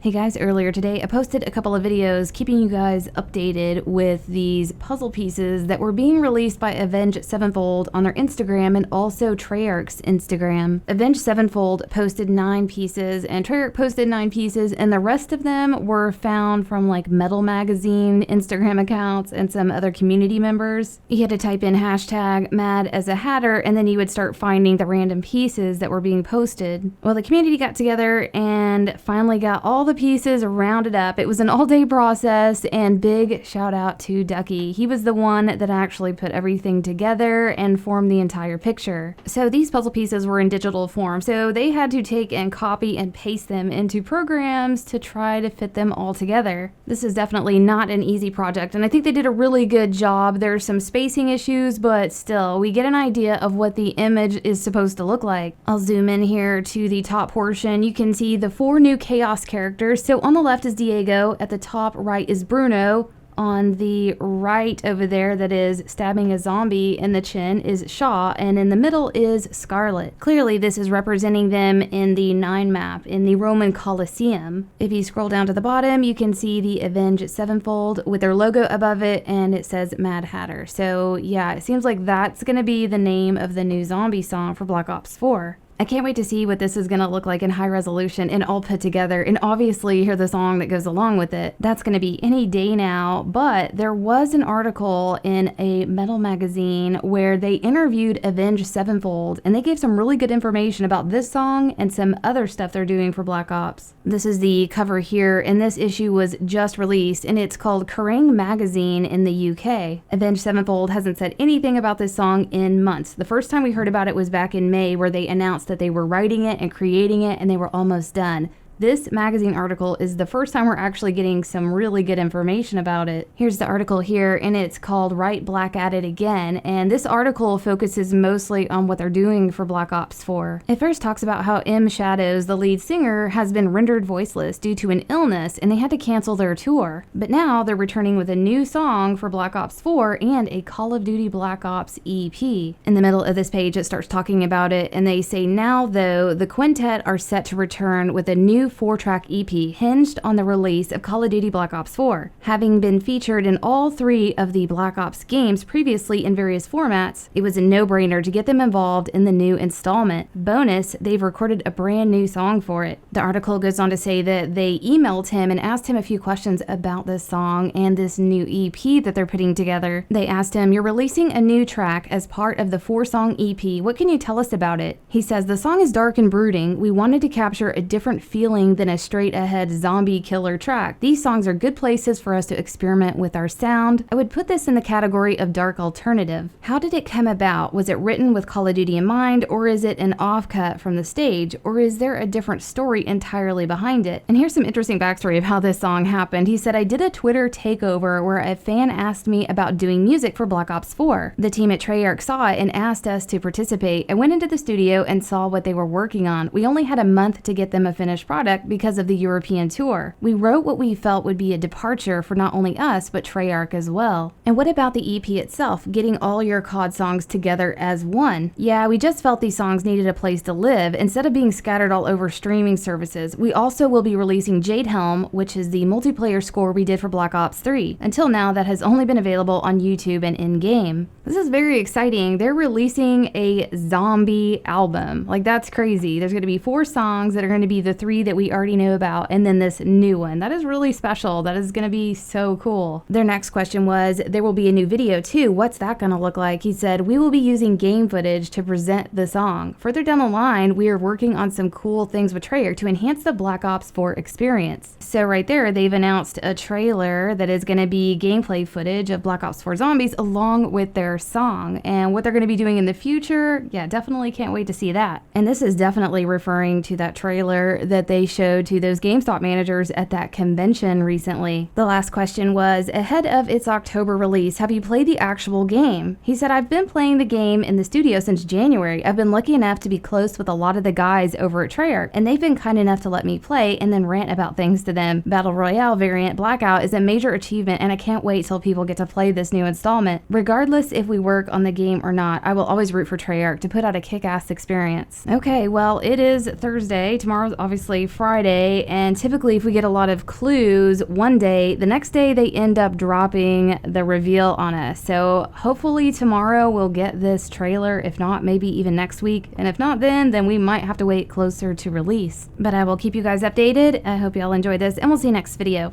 Hey guys, earlier today I posted a couple of videos keeping you guys updated with these puzzle pieces that were being released by Avenged Sevenfold on their Instagram and also Treyarch's Instagram. Avenged Sevenfold posted 9 pieces and Treyarch posted 9 pieces, and the rest of them were found from like Metal Magazine Instagram accounts and some other community members. You had to type in hashtag mad as a hatter and then you would start finding the random pieces that were being posted. Well, the community got together and finally got all the pieces rounded up. It was an all-day process, and big shout out to Ducky. He was the one that actually put everything together and formed the entire picture. So these puzzle pieces were in digital form, so they had to take and copy and paste them into programs to try to fit them all together. This is definitely not an easy project, and I think they did a really good job. There's some spacing issues, but still, we get an idea of what the image is supposed to look like. I'll zoom in here to the top portion. You can see the 4 new Chaos characters. So on the left is Diego, at the top right is Bruno, on the right over there that is stabbing a zombie in the chin is Shaw, and in the middle is Scarlet. Clearly this is representing them in the 9 map in the Roman Colosseum. If you scroll down to the bottom, you can see the Avenged Sevenfold with their logo above it, and it says Mad Hatter. So yeah, it seems like that's gonna be the name of the new zombie song for Black Ops 4. I can't wait to see what this is going to look like in high resolution and all put together, and obviously hear the song that goes along with it. That's going to be any day now, but there was an article in a Metal Magazine where they interviewed Avenged Sevenfold, and they gave some really good information about this song and some other stuff they're doing for Black Ops. This is the cover here, and this issue was just released, and it's called Kerrang! Magazine in the UK. Avenged Sevenfold hasn't said anything about this song in months. The first time we heard about it was back in May, where they announced that they were writing it and creating it, and they were almost done. This magazine article is the first time we're actually getting some really good information about it. Here's the article here, and it's called Write Black at It Again, and this article focuses mostly on what they're doing for Black Ops 4. It first talks about how M. Shadows, the lead singer, has been rendered voiceless due to an illness, and they had to cancel their tour. But now they're returning with a new song for Black Ops 4 and a Call of Duty Black Ops EP. In the middle of this page, it starts talking about it, and they say, now though, the quintet are set to return with a new 4-track EP hinged on the release of Call of Duty Black Ops 4. Having been featured in all 3 of the Black Ops games previously in various formats, it was a no-brainer to get them involved in the new installment. Bonus, they've recorded a brand new song for it. The article goes on to say that they emailed him and asked him a few questions about this song and this new EP that they're putting together. They asked him, "You're releasing a new track as part of the 4-song EP. What can you tell us about it?" He says, "The song is dark and brooding. We wanted to capture a different feeling than a straight-ahead zombie killer track. These songs are good places for us to experiment with our sound. I would put this in the category of dark alternative." How did it come about? Was it written with Call of Duty in mind, or is it an offcut from the stage, or is there a different story entirely behind it? And here's some interesting backstory of how this song happened. He said, "I did a Twitter takeover where a fan asked me about doing music for Black Ops 4. The team at Treyarch saw it and asked us to participate. I went into the studio and saw what they were working on. We only had a month to get them a finished product because of the European tour. We wrote what we felt would be a departure for not only us, but Treyarch as well." And what about the EP itself, getting all your COD songs together as one? "Yeah, we just felt these songs needed a place to live instead of being scattered all over streaming services. We also will be releasing Jade Helm, which is the multiplayer score we did for Black Ops 3. Until now, that has only been available on YouTube and in-game." This is very exciting. They're releasing a zombie album. Like, that's crazy. There's going to be 4 songs that are going to be the 3 that we already know about, and then this new one. That is really special. That is going to be so cool. Their next question was, there will be a new video too. What's that going to look like? He said, "We will be using game footage to present the song. Further down the line, we are working on some cool things with Treyarch to enhance the Black Ops 4 experience." So right there, they've announced a trailer that is going to be gameplay footage of Black Ops 4 Zombies along with their song. And what they're going to be doing in the future, yeah, definitely can't wait to see that. And this is definitely referring to that trailer that they showed to those GameStop managers at that convention recently. The last question was, ahead of its October release, have you played the actual game? He said, "I've been playing the game in the studio since January. I've been lucky enough to be close with a lot of the guys over at Treyarch, and they've been kind enough to let me play and then rant about things to them. Battle Royale variant Blackout is a major achievement, and I can't wait till people get to play this new installment. Regardless if if we work on the game or not, I will always root for Treyarch to put out a kick-ass experience. Okay, well, it is Thursday. Tomorrow's obviously Friday, and typically if we get a lot of clues one day, the next day they end up dropping the reveal on us. So hopefully tomorrow we'll get this trailer. If not, maybe even next week. And if not then we might have to wait closer to release. But I will keep you guys updated. I hope y'all enjoy this, and we'll see you next video.